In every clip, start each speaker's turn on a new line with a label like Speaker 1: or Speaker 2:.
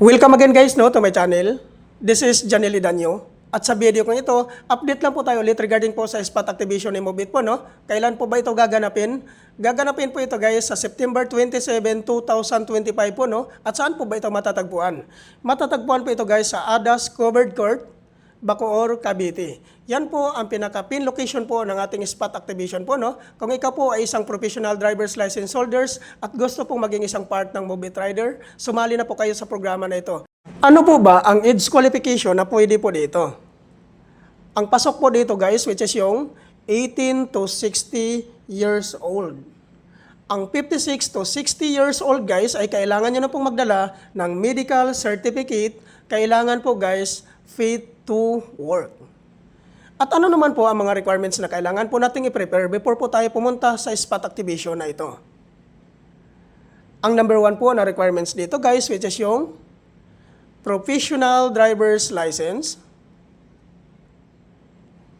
Speaker 1: Welcome again guys to my channel. This is Janely Danyo. At sa video kong ito, update lang po tayo ulit regarding po sa spot activation ni Mobit po. Kailan po ba ito gaganapin? Gaganapin po ito guys sa September 27, 2025 po. At saan po ba ito matatagpuan? Matatagpuan po ito guys sa ADAS Covered Court, Bacoor, Cavite. Yan po ang pinaka-pin location po ng ating spot activation po. Kung ikaw po ay isang professional driver's license holders at gusto pong maging isang part ng Mobit Rider, sumali na po kayo sa programa na ito. Ano po ba ang age qualification na pwede po dito? Ang pasok po dito guys, which is yung 18 to 60 years old. Ang 56 to 60 years old guys ay kailangan nyo na pong magdala ng medical certificate. Kailangan po guys fit to work. At ano naman po ang mga requirements na kailangan po nating i-prepare before po tayo pumunta sa spot activation na ito? Ang number 1 po na requirements dito guys, which is yung professional driver's license.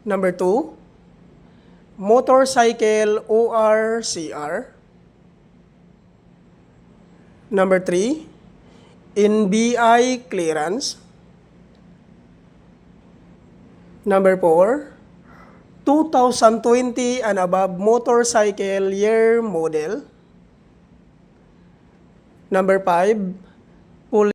Speaker 1: Number 2, motorcycle ORCR. Number 3, NBI clearance. Number 4, 2020 and above motorcycle year model. Number 5,